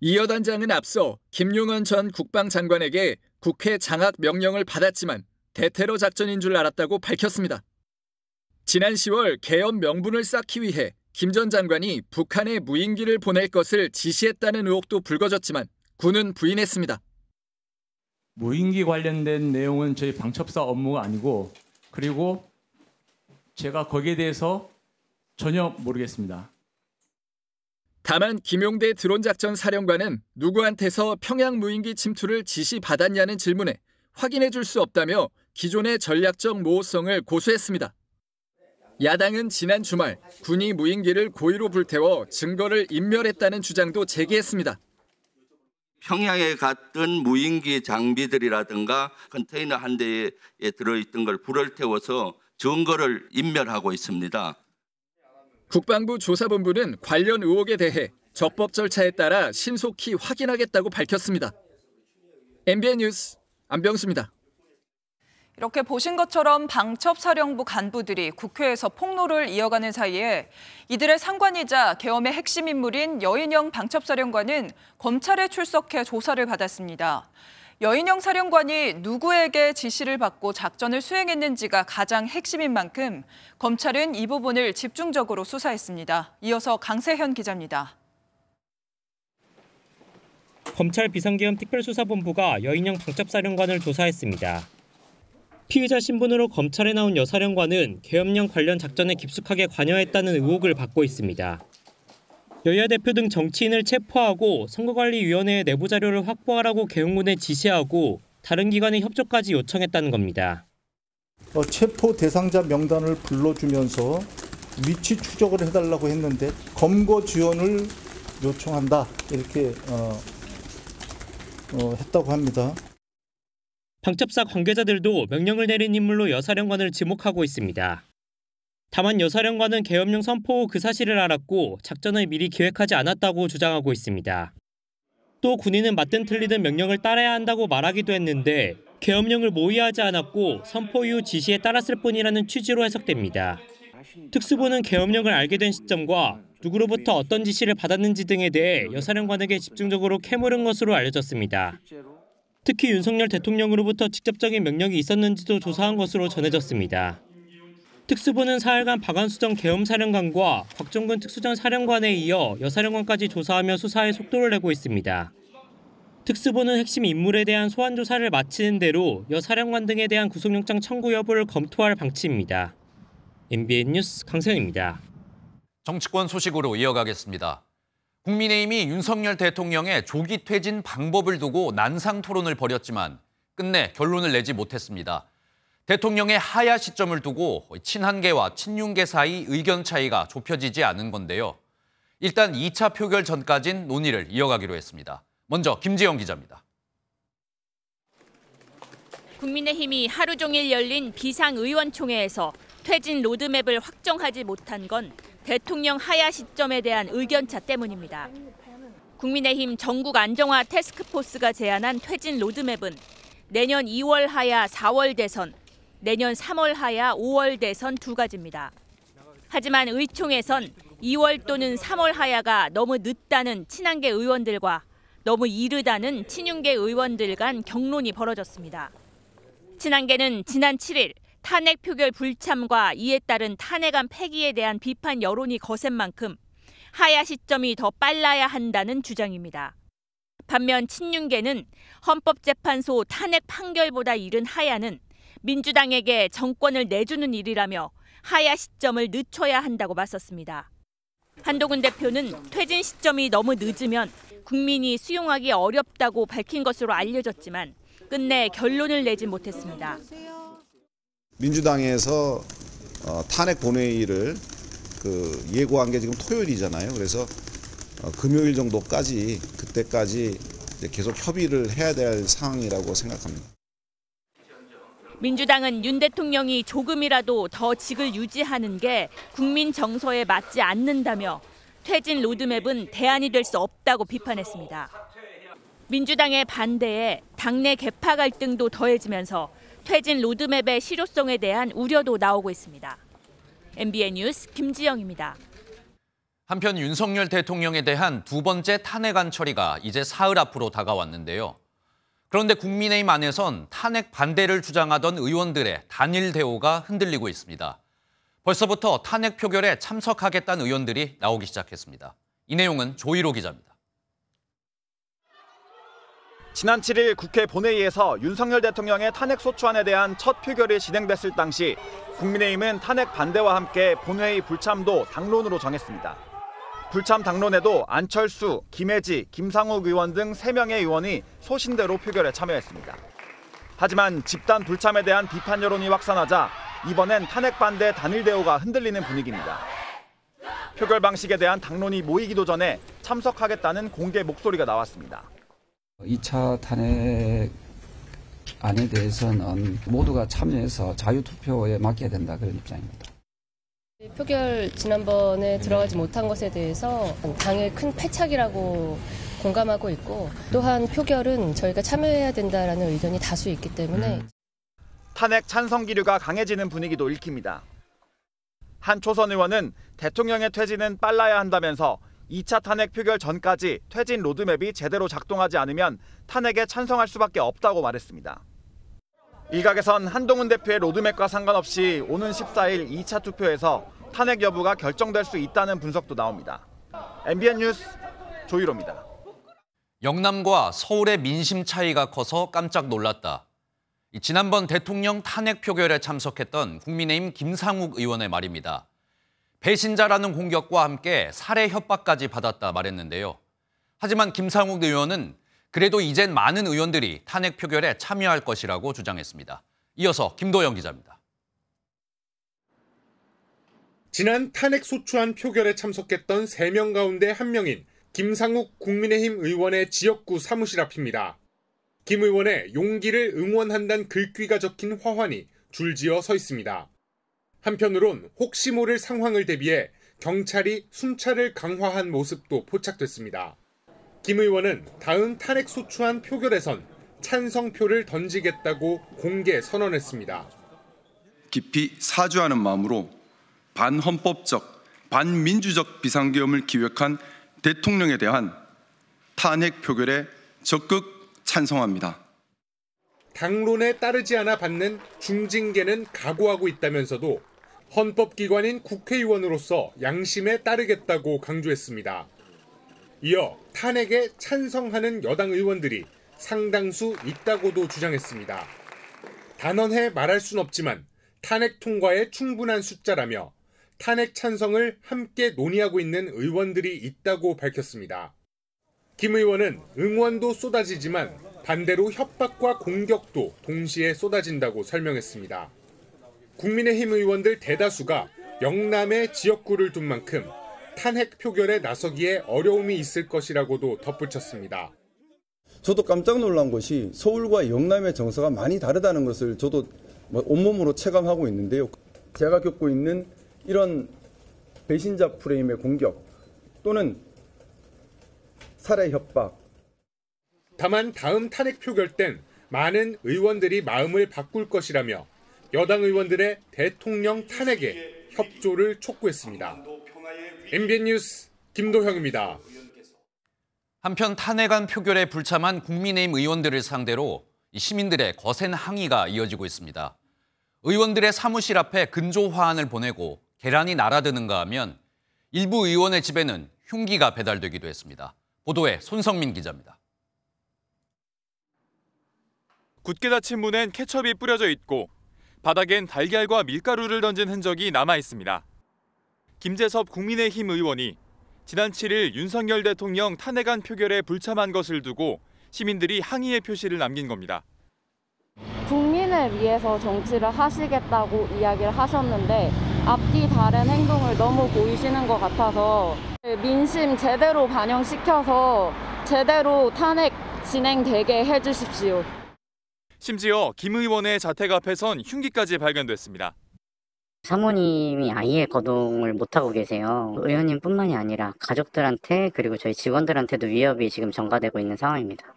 이 여단장은 앞서 김용현 전 국방장관에게 국회 장악 명령을 받았지만 대테러 작전인 줄 알았다고 밝혔습니다. 지난 10월 계엄 명분을 쌓기 위해 김 전 장관이 북한에 무인기를 보낼 것을 지시했다는 의혹도 불거졌지만 군은 부인했습니다. 무인기 관련된 내용은 저희 방첩사 업무가 아니고 그리고 제가 거기에 대해서 전혀 모르겠습니다. 다만 김용대 드론작전 사령관은 누구한테서 평양 무인기 침투를 지시받았냐는 질문에 확인해 줄 수 없다며 기존의 전략적 모호성을 고수했습니다. 야당은 지난 주말 군이 무인기를 고의로 불태워 증거를 인멸했다는 주장도 제기했습니다. 평양에 갔던 무인기 장비들이라든가 컨테이너 한 대에 들어있던 걸 불을 태워서 증거를 인멸하고 있습니다. 국방부 조사본부는 관련 의혹에 대해 적법 절차에 따라 신속히 확인하겠다고 밝혔습니다. MBN 뉴스 안병수입니다. 이렇게 보신 것처럼 방첩사령부 간부들이 국회에서 폭로를 이어가는 사이에 이들의 상관이자 계엄의 핵심 인물인 여인영 방첩사령관은 검찰에 출석해 조사를 받았습니다. 여인영 사령관이 누구에게 지시를 받고 작전을 수행했는지가 가장 핵심인 만큼 검찰은 이 부분을 집중적으로 수사했습니다. 이어서 강세현 기자입니다. 검찰 비상계엄 특별수사본부가 여인영 방첩사령관을 조사했습니다. 피의자 신분으로 검찰에 나온 여 사령관은 계엄령 관련 작전에 깊숙하게 관여했다는 의혹을 받고 있습니다. 여야 대표 등 정치인을 체포하고 선거관리위원회의 내부 자료를 확보하라고 계엄군에 지시하고 다른 기관의 협조까지 요청했다는 겁니다. 체포 대상자 명단을 불러주면서 위치 추적을 해달라고 했는데 검거 지원을 요청한다 이렇게 했다고 합니다. 방첩사 관계자들도 명령을 내린 인물로 여사령관을 지목하고 있습니다. 다만 여사령관은 계엄령 선포 후 그 사실을 알았고 작전을 미리 기획하지 않았다고 주장하고 있습니다. 또 군인은 맞든 틀리든 명령을 따라야 한다고 말하기도 했는데 계엄령을 모의하지 않았고 선포 이후 지시에 따랐을 뿐이라는 취지로 해석됩니다. 특수부는 계엄령을 알게 된 시점과 누구로부터 어떤 지시를 받았는지 등에 대해 여사령관에게 집중적으로 캐물은 것으로 알려졌습니다. 특히 윤석열 대통령으로부터 직접적인 명령이 있었는지도 조사한 것으로 전해졌습니다. 특수부는 사흘간 박완수정 계엄사령관과 곽종근 특수전 사령관에 이어 여사령관까지 조사하며 수사에 속도를 내고 있습니다. 특수부는 핵심 인물에 대한 소환 조사를 마치는 대로 여사령관 등에 대한 구속영장 청구 여부를 검토할 방침입니다. MBN 뉴스 강세현입니다. 정치권 소식으로 이어가겠습니다. 국민의힘이 윤석열 대통령의 조기 퇴진 방법을 두고 난상 토론을 벌였지만 끝내 결론을 내지 못했습니다. 대통령의 하야 시점을 두고 친한계와 친윤계 사이 의견 차이가 좁혀지지 않은 건데요. 일단 2차 표결 전까진 논의를 이어가기로 했습니다. 먼저 김지영 기자입니다. 국민의힘이 하루 종일 열린 비상의원총회에서 퇴진 로드맵을 확정하지 못한 건 대통령 하야 시점에 대한 의견차 때문입니다. 국민의힘 전국 안정화 태스크포스가 제안한 퇴진 로드맵은 내년 2월 하야 4월 대선, 내년 3월 하야 5월 대선 두 가지입니다. 하지만 의총에선 2월 또는 3월 하야가 너무 늦다는 친한계 의원들과 너무 이르다는 친윤계 의원들 간 격론이 벌어졌습니다. 친한계는 지난 7일 탄핵 표결 불참과 이에 따른 탄핵안 폐기에 대한 비판 여론이 거센 만큼 하야 시점이 더 빨라야 한다는 주장입니다. 반면 친윤계는 헌법재판소 탄핵 판결보다 이른 하야는 민주당에게 정권을 내주는 일이라며 하야 시점을 늦춰야 한다고 맞섰습니다. 한동훈 대표는 퇴진 시점이 너무 늦으면 국민이 수용하기 어렵다고 밝힌 것으로 알려졌지만 끝내 결론을 내지 못했습니다. 민주당에서 탄핵 본회의를 예고한 게 지금 토요일이잖아요. 그래서 금요일 정도까지 그때까지 계속 협의를 해야 될 상황이라고 생각합니다. 민주당은 윤 대통령이 조금이라도 더 직을 유지하는 게 국민 정서에 맞지 않는다며 퇴진 로드맵은 대안이 될 수 없다고 비판했습니다. 민주당의 반대에 당내 계파 갈등도 더해지면서 퇴진 로드맵의 실효성에 대한 우려도 나오고 있습니다. MBN 뉴스 김지영입니다. 한편 윤석열 대통령에 대한 두 번째 탄핵안 처리가 이제 사흘 앞으로 다가왔는데요. 그런데 국민의힘 안에선 탄핵 반대를 주장하던 의원들의 단일 대오가 흔들리고 있습니다. 벌써부터 탄핵 표결에 참석하겠다는 의원들이 나오기 시작했습니다. 이 내용은 조희로 기자입니다. 지난 7일 국회 본회의에서 윤석열 대통령의 탄핵 소추안에 대한 첫 표결이 진행됐을 당시 국민의힘은 탄핵 반대와 함께 본회의 불참도 당론으로 정했습니다. 불참 당론에도 안철수, 김혜지, 김상욱 의원 등 3명의 의원이 소신대로 표결에 참여했습니다. 하지만 집단 불참에 대한 비판 여론이 확산하자 이번엔 탄핵 반대 단일 대오가 흔들리는 분위기입니다. 표결 방식에 대한 당론이 모이기도 전에 참석하겠다는 공개 목소리가 나왔습니다. 2차 탄핵 안에 대해서는 모두가 참여해서 자유투표에 맡겨야 된다, 그런 입장입니다. 표결 지난번에 들어가지 못한 것에 대해서 당의 큰 패착이라고 공감하고 있고, 또한 표결은 저희가 참여해야 된다라는 의견이 다수 있기 때문에 탄핵 찬성 기류가 강해지는 분위기도 읽힙니다. 한 초선 의원은 대통령의 퇴진은 빨라야 한다면서 2차 탄핵 표결 전까지 퇴진 로드맵이 제대로 작동하지 않으면 탄핵에 찬성할 수밖에 없다고 말했습니다. 일각에선 한동훈 대표의 로드맵과 상관없이 오는 14일 2차 투표에서 탄핵 여부가 결정될 수 있다는 분석도 나옵니다. MBN 뉴스 조희로입니다. 영남과 서울의 민심 차이가 커서 깜짝 놀랐다. 지난번 대통령 탄핵 표결에 참석했던 국민의힘 김상욱 의원의 말입니다. 배신자라는 공격과 함께 살해 협박까지 받았다 말했는데요. 하지만 김상욱 의원은 그래도 이젠 많은 의원들이 탄핵 표결에 참여할 것이라고 주장했습니다. 이어서 김도영 기자입니다. 지난 탄핵 소추안 표결에 참석했던 3명 가운데 1명인 김상욱 국민의힘 의원의 지역구 사무실 앞입니다. 김 의원의 용기를 응원한다는 글귀가 적힌 화환이 줄지어 서 있습니다. 한편으론 혹시 모를 상황을 대비해 경찰이 순찰을 강화한 모습도 포착됐습니다. 김 의원은 다음 탄핵 소추안 표결에선 찬성표를 던지겠다고 공개 선언했습니다. 깊이 사죄하는 마음으로 반헌법적, 반민주적 비상계엄을 기획한 대통령에 대한 탄핵 표결에 적극 찬성합니다. 당론에 따르지 않아 받는 중징계는 각오하고 있다면서도 헌법기관인 국회의원으로서 양심에 따르겠다고 강조했습니다. 이어 탄핵에 찬성하는 여당 의원들이 상당수 있다고도 주장했습니다. 단언해 말할 순 없지만 탄핵 통과에 충분한 숫자라며 탄핵 찬성을 함께 논의하고 있는 의원들이 있다고 밝혔습니다. 김 의원은 응원도 쏟아지지만 반대로 협박과 공격도 동시에 쏟아진다고 설명했습니다. 국민의힘 의원들 대다수가 영남의 지역구를 둔 만큼 탄핵 표결에 나서기에 어려움이 있을 것이라고도 덧붙였습니다. 저도 깜짝 놀란 것이 서울과 영남의 정서가 많이 다르다는 것을 저도 온몸으로 체감하고 있는데요. 제가 겪고 있는 이런 배신자 프레임의 공격 또는 살해 협박. 다만 다음 탄핵 표결 땐 많은 의원들이 마음을 바꿀 것이라며 여당 의원들의 대통령 탄핵에 협조를 촉구했습니다. MBN 뉴스 김도형입니다. 한편 탄핵안 표결에 불참한 국민의힘 의원들을 상대로 시민들의 거센 항의가 이어지고 있습니다. 의원들의 사무실 앞에 근조 화환을 보내고 계란이 날아드는가 하면 일부 의원의 집에는 흉기가 배달되기도 했습니다. 보도에 손성민 기자입니다. 굳게 닫힌 문엔 케첩이 뿌려져 있고 바닥엔 달걀과 밀가루를 던진 흔적이 남아 있습니다. 김재섭 국민의힘 의원이 지난 7일 윤석열 대통령 탄핵안 표결에 불참한 것을 두고 시민들이 항의의 표시를 남긴 겁니다. 국민을 위해서 정치를 하시겠다고 이야기를 하셨는데 앞뒤 다른 행동을 너무 보이시는 것 같아서 민심 제대로 반영시켜서 제대로 탄핵 진행되게 해주십시오. 심지어 김 의원의 자택 앞에선 흉기까지 발견됐습니다. 사모님이 아예 거동을 못하고 계세요. 의원님뿐만이 아니라 가족들한테 그리고 저희 직원들한테도 위협이 지금 전가되고 있는 상황입니다.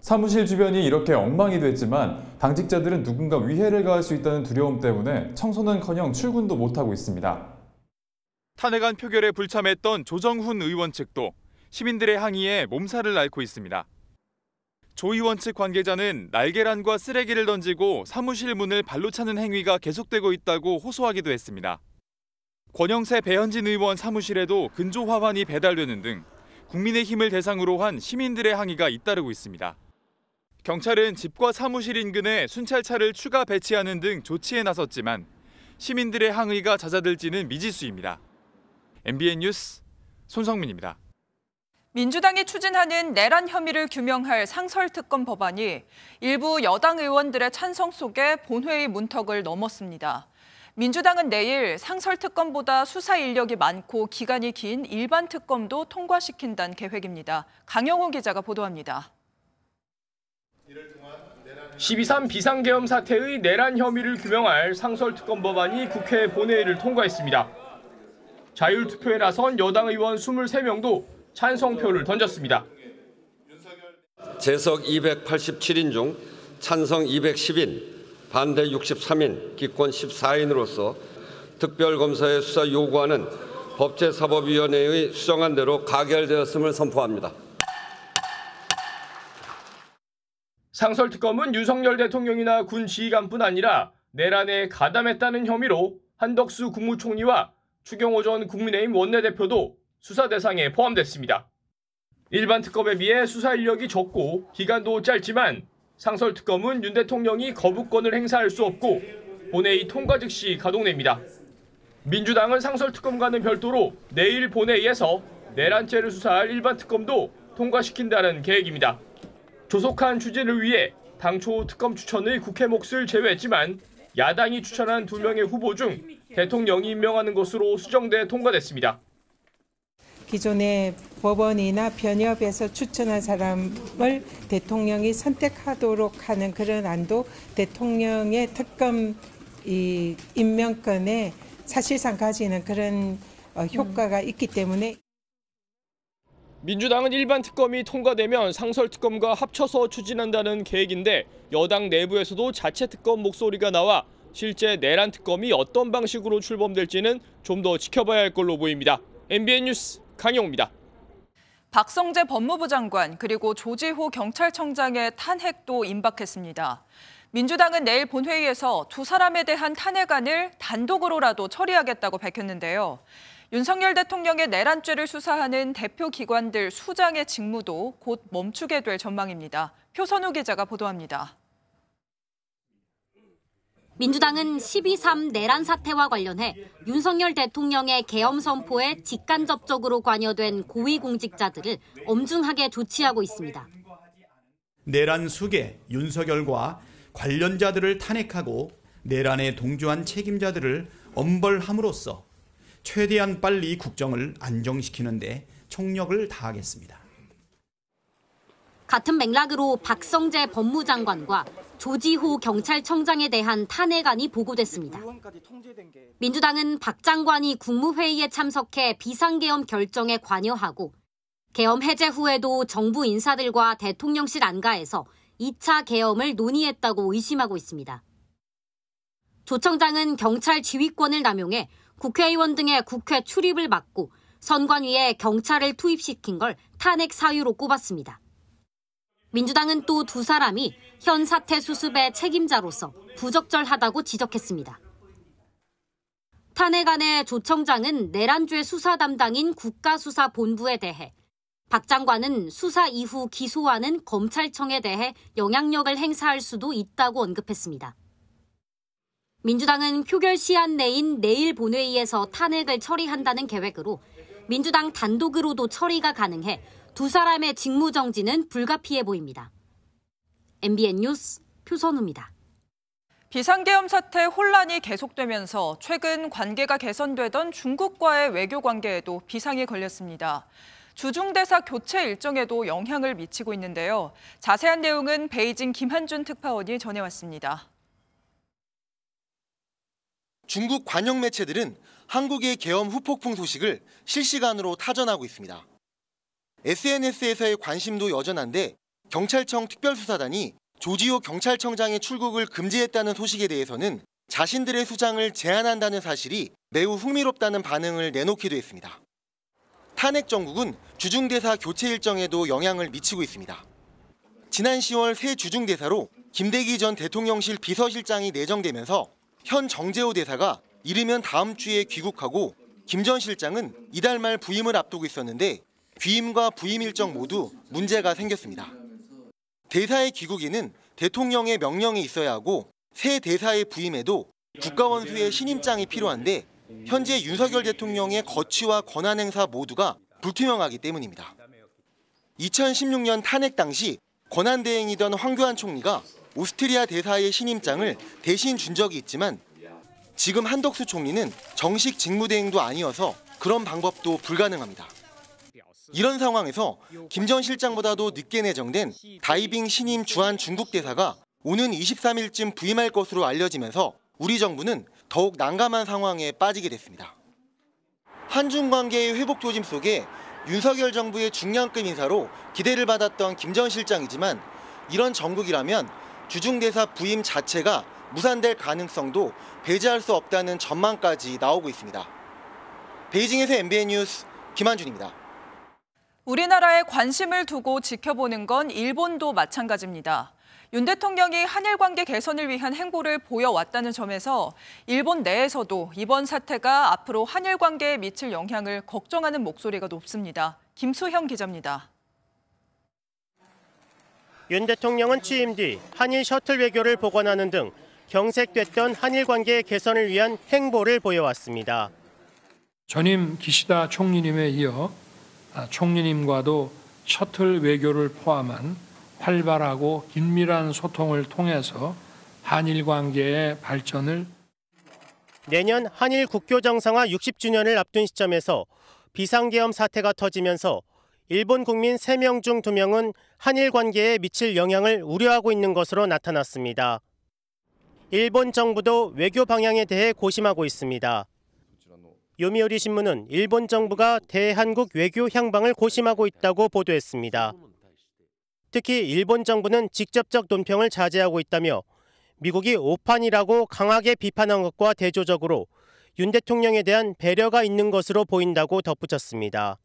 사무실 주변이 이렇게 엉망이 됐지만 당직자들은 누군가 위해를 가할 수 있다는 두려움 때문에 청소는커녕 출근도 못하고 있습니다. 탄핵안 표결에 불참했던 조정훈 의원 측도 시민들의 항의에 몸살을 앓고 있습니다. 조 의원 측 관계자는 날계란과 쓰레기를 던지고 사무실 문을 발로 차는 행위가 계속되고 있다고 호소하기도 했습니다. 권영세 배현진 의원 사무실에도 근조 화환이 배달되는 등 국민의힘을 대상으로 한 시민들의 항의가 잇따르고 있습니다. 경찰은 집과 사무실 인근에 순찰차를 추가 배치하는 등 조치에 나섰지만 시민들의 항의가 잦아들지는 미지수입니다. MBN 뉴스 손성민입니다. 민주당이 추진하는 내란 혐의를 규명할 상설특검 법안이 일부 여당 의원들의 찬성 속에 본회의 문턱을 넘었습니다. 민주당은 내일 상설특검보다 수사 인력이 많고 기간이 긴 일반 특검도 통과시킨다는 계획입니다. 강영호 기자가 보도합니다. 12.3 비상계엄 사태의 내란 혐의를 규명할 상설특검 법안이 국회 본회의를 통과했습니다. 자율투표에 나선 여당 의원 23명도 찬성표를 던졌습니다. 재석 287인 중 찬성 210인, 반대 63인, 기권 14인으로서 특별검사의 수사 요구안은 법제사법위원회의 수정안대로 가결되었음을 선포합니다. 상설특검은 윤석열 대통령이나 군 지휘관뿐 아니라 내란에 가담했다는 혐의로 한덕수 국무총리와 추경호 전 국민의힘 원내대표도 수사 대상에 포함됐습니다. 일반 특검에 비해 수사 인력이 적고 기간도 짧지만 상설특검은 윤 대통령이 거부권을 행사할 수 없고 본회의 통과 즉시 가동됩니다. 민주당은 상설특검과는 별도로 내일 본회의에서 내란죄를 수사할 일반 특검도 통과시킨다는 계획입니다. 조속한 추진을 위해 당초 특검 추천의 국회 몫을 제외했지만 야당이 추천한 2명의 후보 중 대통령이 임명하는 것으로 수정돼 통과됐습니다. 기존의 법원이나 변협에서 추천한 사람을 대통령이 선택하도록 하는 그런 안도 대통령의 특검 임명권에 사실상 가지는 그런 효과가 있기 때문에 민주당은 일반 특검이 통과되면 상설 특검과 합쳐서 추진한다는 계획인데 여당 내부에서도 자체 특검 목소리가 나와 실제 내란 특검이 어떤 방식으로 출범될지는 좀 더 지켜봐야 할 걸로 보입니다. MBN 뉴스 강영호입니다. 박성재 법무부 장관 그리고 조지호 경찰청장의 탄핵도 임박했습니다. 민주당은 내일 본회의에서 두 사람에 대한 탄핵안을 단독으로라도 처리하겠다고 밝혔는데요. 윤석열 대통령의 내란죄를 수사하는 대표 기관들 수장의 직무도 곧 멈추게 될 전망입니다. 표선우 기자가 보도합니다. 민주당은 12.3 내란 사태와 관련해 윤석열 대통령의 계엄 선포에 직간접적으로 관여된 고위공직자들을 엄중하게 조치하고 있습니다. 내란 수계 윤석열과 관련자들을 탄핵하고 내란에 동조한 책임자들을 엄벌함으로써 최대한 빨리 국정을 안정시키는 데 총력을 다하겠습니다. 같은 맥락으로 박성재 법무장관과 조지호 경찰청장에 대한 탄핵안이 보고됐습니다. 민주당은 박 장관이 국무회의에 참석해 비상계엄 결정에 관여하고 계엄 해제 후에도 정부 인사들과 대통령실 안가에서 2차 계엄을 논의했다고 의심하고 있습니다. 조 청장은 경찰 지휘권을 남용해 국회의원 등의 국회 출입을 막고 선관위에 경찰을 투입시킨 걸 탄핵 사유로 꼽았습니다. 민주당은 또 두 사람이 현 사태 수습의 책임자로서 부적절하다고 지적했습니다. 탄핵안의 조 청장은 내란죄 수사 담당인 국가수사본부에 대해, 박 장관은 수사 이후 기소하는 검찰청에 대해 영향력을 행사할 수도 있다고 언급했습니다. 민주당은 표결 시한 내인 내일 본회의에서 탄핵을 처리한다는 계획으로 민주당 단독으로도 처리가 가능해 두 사람의 직무정지는 불가피해 보입니다. MBN 뉴스 표선우입니다. 비상계엄 사태 혼란이 계속되면서 최근 관계가 개선되던 중국과의 외교 관계에도 비상이 걸렸습니다. 주중대사 교체 일정에도 영향을 미치고 있는데요. 자세한 내용은 베이징 김한준 특파원이 전해왔습니다. 중국 관영 매체들은 한국의 계엄 후폭풍 소식을 실시간으로 타전하고 있습니다. SNS에서의 관심도 여전한데 경찰청 특별수사단이 조지호 경찰청장의 출국을 금지했다는 소식에 대해서는 자신들의 수장을 제한한다는 사실이 매우 흥미롭다는 반응을 내놓기도 했습니다. 탄핵 정국은 주중대사 교체 일정에도 영향을 미치고 있습니다. 지난 10월 새 주중대사로 김대기 전 대통령실 비서실장이 내정되면서 현 정재호 대사가 이르면 다음 주에 귀국하고 김 전 실장은 이달 말 부임을 앞두고 있었는데 귀임과 부임 일정 모두 문제가 생겼습니다. 대사의 귀국에는 대통령의 명령이 있어야 하고 새 대사의 부임에도 국가원수의 신임장이 필요한데 현재 윤석열 대통령의 거취와 권한 행사 모두가 불투명하기 때문입니다. 2016년 탄핵 당시 권한대행이던 황교안 총리가 오스트리아 대사의 신임장을 대신 준 적이 있지만 지금 한덕수 총리는 정식 직무대행도 아니어서 그런 방법도 불가능합니다. 이런 상황에서 김 전 실장보다도 늦게 내정된 다이빙 신임 주한 중국 대사가 오는 23일쯤 부임할 것으로 알려지면서 우리 정부는 더욱 난감한 상황에 빠지게 됐습니다. 한중 관계의 회복 조짐 속에 윤석열 정부의 중량급 인사로 기대를 받았던 김 전 실장이지만 이런 정국이라면 주중대사 부임 자체가 무산될 가능성도 배제할 수 없다는 전망까지 나오고 있습니다. 베이징에서 MBN 뉴스 김한준입니다. 우리나라에 관심을 두고 지켜보는 건 일본도 마찬가지입니다. 윤 대통령이 한일 관계 개선을 위한 행보를 보여왔다는 점에서 일본 내에서도 이번 사태가 앞으로 한일 관계에 미칠 영향을 걱정하는 목소리가 높습니다. 김수형 기자입니다. 윤 대통령은 취임 뒤 한일 셔틀 외교를 복원하는 등 경색됐던 한일 관계 개선을 위한 행보를 보여왔습니다. 전임 기시다 총리님에 이어 총리님과도 셔틀 외교를 포함한 활발하고 긴밀한 소통을 통해서 한일 관계의 발전을 내년 한일 국교 정상화 60주년을 앞둔 시점에서 비상계엄 사태가 터지면서 일본 국민 3명 중 2명은 한일 관계에 미칠 영향을 우려하고 있는 것으로 나타났습니다. 일본 정부도 외교 방향에 대해 고심하고 있습니다. 요미우리 신문은 일본 정부가 대한국 외교 향방을 고심하고 있다고 보도했습니다. 특히 일본 정부는 직접적 논평을 자제하고 있다며 미국이 오판이라고 강하게 비판한 것과 대조적으로 윤 대통령에 대한 배려가 있는 것으로 보인다고 덧붙였습니다.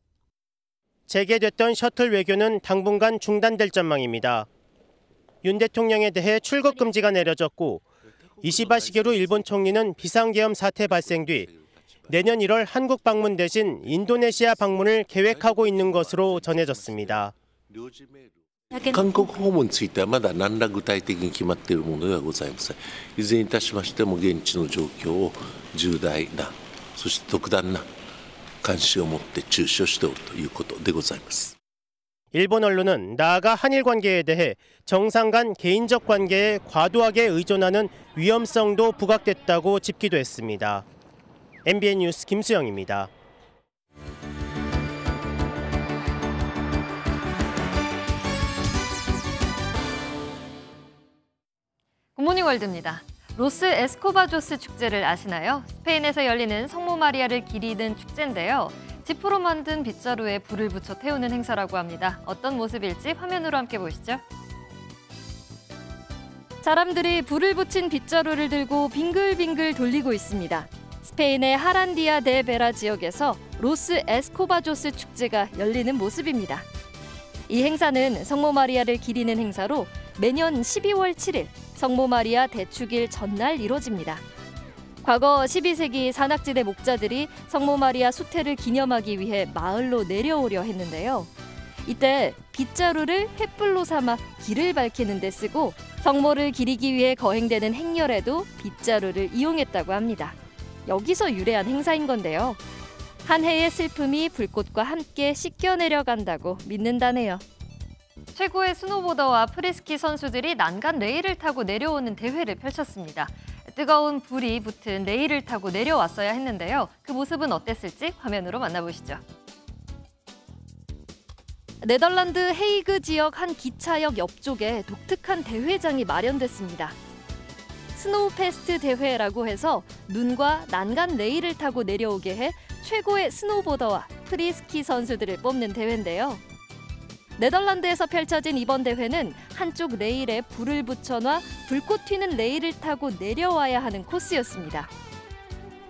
재개됐던 셔틀 외교는 당분간 중단될 전망입니다. 윤 대통령에 대해 출국 금지가 내려졌고 이시바 시게루 일본 총리는 비상계엄 사태 발생 뒤 내년 1월 한국 방문 대신 인도네시아 방문을 계획하고 있는 것으로 전해졌습니다. 韓国訪問についてはまだ何ら具体的に決まっているものではございません。いずれにいたしましても現地の状況を重大な、そして特段な関心を持って注視をしておるということでございます。 일본 언론은 나아가 한일 관계에 대해 정상 간 개인적 관계에 과도하게 의존하는 위험성도 부각됐다고 짚기도 했습니다. MBN 뉴스 김수영입니다. 굿모닝 월드입니다. 로스 에스코바조스 축제를 아시나요? 스페인에서 열리는 성모 마리아를 기리는 축제인데요. 지프로 만든 빗자루에 불을 붙여 태우는 행사라고 합니다. 어떤 모습일지 화면으로 함께 보시죠. 사람들이 불을 붙인 빗자루를 들고 빙글빙글 돌리고 있습니다. 스페인의 하란디아 데 베라 지역에서 로스 에스코바조스 축제가 열리는 모습입니다. 이 행사는 성모 마리아를 기리는 행사로 매년 12월 7일 성모 마리아 대축일 전날 이뤄집니다. 과거 12세기 산악지대 목자들이 성모 마리아 수태를 기념하기 위해 마을로 내려오려 했는데요. 이때 빗자루를 횃불로 삼아 길을 밝히는 데 쓰고 성모를 기리기 위해 거행되는 행렬에도 빗자루를 이용했다고 합니다. 여기서 유래한 행사인 건데요. 한 해의 슬픔이 불꽃과 함께 씻겨 내려간다고 믿는다네요. 최고의 스노보더와 프리스키 선수들이 난간 레일을 타고 내려오는 대회를 펼쳤습니다. 뜨거운 불이 붙은 레일을 타고 내려왔어야 했는데요. 그 모습은 어땠을지 화면으로 만나보시죠. 네덜란드 헤이그 지역 한 기차역 옆쪽에 독특한 대회장이 마련됐습니다. 스노우 페스트 대회라고 해서 눈과 난간 레일을 타고 내려오게 해 최고의 스노보더와 프리스키 선수들을 뽑는 대회인데요. 네덜란드에서 펼쳐진 이번 대회는 한쪽 레일에 불을 붙여놔 불꽃 튀는 레일을 타고 내려와야 하는 코스였습니다.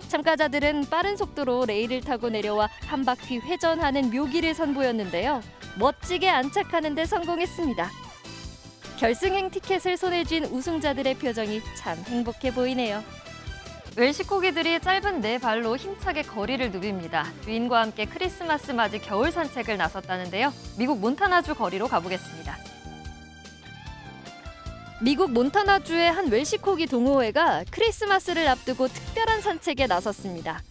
참가자들은 빠른 속도로 레일을 타고 내려와 한 바퀴 회전하는 묘기를 선보였는데요. 멋지게 안착하는 데 성공했습니다. 결승행 티켓을 손에 쥔 우승자들의 표정이 참 행복해 보이네요. 웰시 코기들이 짧은 네 발로 힘차게 거리를 누빕니다. 주인과 함께 크리스마스 맞이 겨울 산책을 나섰다는데요. 미국 몬타나주 거리로 가보겠습니다. 미국 몬타나주의 한 웰시 코기 동호회가 크리스마스를 앞두고 특별한 산책에 나섰습니다.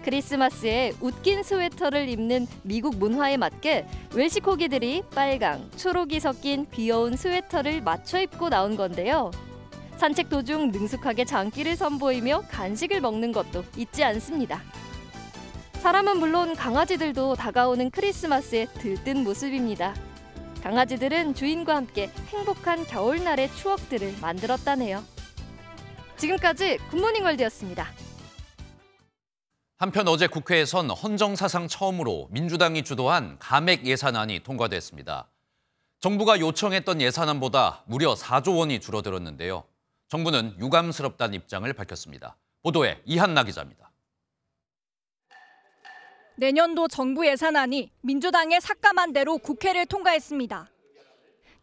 크리스마스에 웃긴 스웨터를 입는 미국 문화에 맞게 웰시 코기들이 빨강, 초록이 섞인 귀여운 스웨터를 맞춰 입고 나온 건데요. 산책 도중 능숙하게 장기를 선보이며 간식을 먹는 것도 잊지 않습니다. 사람은 물론 강아지들도 다가오는 크리스마스에 들뜬 모습입니다. 강아지들은 주인과 함께 행복한 겨울날의 추억들을 만들었다네요. 지금까지 굿모닝 월드였습니다. 한편 어제 국회에선 헌정사상 처음으로 민주당이 주도한 감액 예산안이 통과됐습니다. 정부가 요청했던 예산안보다 무려 4조 원이 줄어들었는데요. 정부는 유감스럽다는 입장을 밝혔습니다. 보도에 이한나 기자입니다. 내년도 정부 예산안이 민주당의 삭감한 대로 국회를 통과했습니다.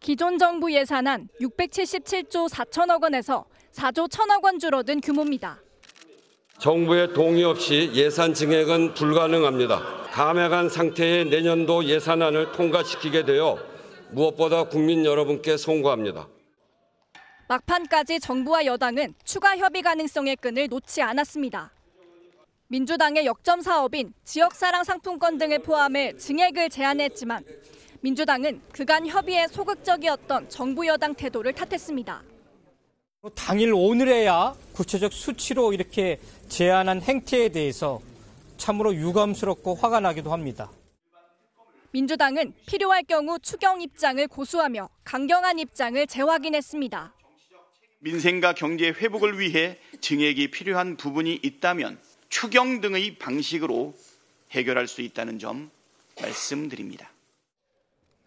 기존 정부 예산안 677조 4천억 원에서 4조 1천억 원 줄어든 규모입니다. 정부의 동의 없이 예산 증액은 불가능합니다. 감액한 상태의 내년도 예산안을 통과시키게 되어 무엇보다 국민 여러분께 송구합니다. 막판까지 정부와 여당은 추가 협의 가능성의 끈을 놓지 않았습니다. 민주당의 역점 사업인 지역사랑 상품권 등을 포함해 증액을 제안했지만 민주당은 그간 협의에 소극적이었던 정부 여당 태도를 탓했습니다. 당일 오늘에야 구체적 수치로 이렇게 제안한 행태에 대해서 참으로 유감스럽고 화가 나기도 합니다. 민주당은 필요할 경우 추경 입장을 고수하며 강경한 입장을 재확인했습니다. 민생과 경제 회복을 위해 증액이 필요한 부분이 있다면 추경 등의 방식으로 해결할 수 있다는 점 말씀드립니다.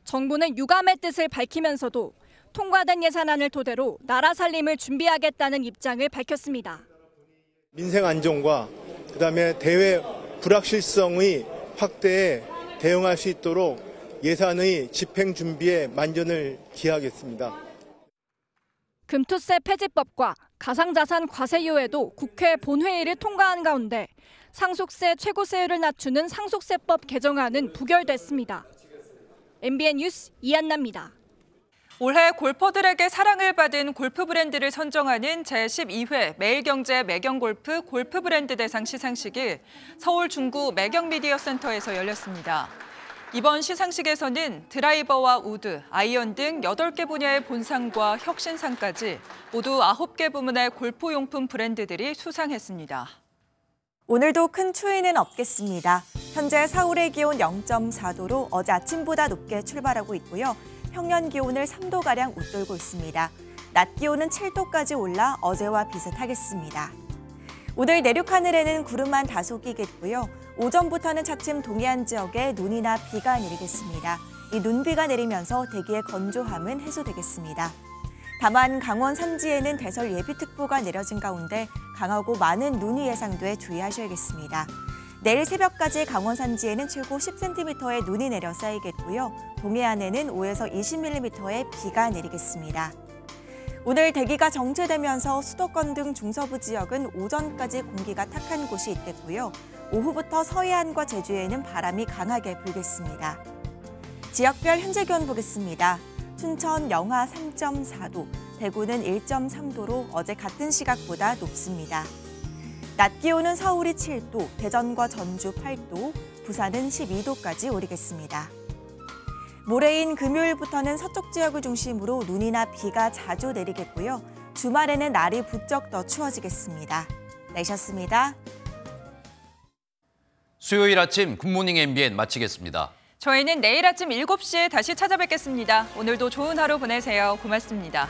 정부는 유감의 뜻을 밝히면서도 통과된 예산안을 토대로 나라 살림을 준비하겠다는 입장을 밝혔습니다. 민생 안정과 그다음에 대외 불확실성의 확대에 대응할 수 있도록 예산의 집행 준비에 만전을 기하겠습니다. 금투세 폐지법과 가상자산 과세유예도 국회 본회의를 통과한 가운데 상속세 최고세율을 낮추는 상속세법 개정안은 부결됐습니다. MBN 뉴스 이한나입니다. 올해 골퍼들에게 사랑을 받은 골프 브랜드를 선정하는 제12회 매일경제 매경골프 골프 브랜드 대상 시상식이 서울 중구 매경미디어센터에서 열렸습니다. 이번 시상식에서는 드라이버와 우드, 아이언 등 8개 분야의 본상과 혁신상까지 모두 9개 부문의 골프용품 브랜드들이 수상했습니다. 오늘도 큰 추위는 없겠습니다. 현재 서울의 기온 0.4도로 어제 아침보다 높게 출발하고 있고요. 평년 기온을 3도가량 웃돌고 있습니다. 낮 기온은 7도까지 올라 어제와 비슷하겠습니다. 오늘 내륙 하늘에는 구름만 다소 끼겠고요. 오전부터는 차츰 동해안 지역에 눈이나 비가 내리겠습니다. 이 눈비가 내리면서 대기의 건조함은 해소되겠습니다. 다만 강원 산지에는 대설 예비특보가 내려진 가운데 강하고 많은 눈이 예상돼 주의하셔야겠습니다. 내일 새벽까지 강원 산지에는 최고 10cm의 눈이 내려 쌓이겠고요. 동해안에는 5에서 20mm의 비가 내리겠습니다. 오늘 대기가 정체되면서 수도권 등 중서부 지역은 오전까지 공기가 탁한 곳이 있겠고요. 오후부터 서해안과 제주에는 바람이 강하게 불겠습니다. 지역별 현재 기온 보겠습니다. 춘천 영하 3.4도, 대구는 1.3도로 어제 같은 시각보다 높습니다. 낮 기온은 서울이 7도, 대전과 전주 8도, 부산은 12도까지 오르겠습니다. 모레인 금요일부터는 서쪽 지역을 중심으로 눈이나 비가 자주 내리겠고요. 주말에는 날이 부쩍 더 추워지겠습니다. 내셨습니다. 수요일 아침 굿모닝 MBN 마치겠습니다. 저희는 내일 아침 7시에 다시 찾아뵙겠습니다. 오늘도 좋은 하루 보내세요. 고맙습니다.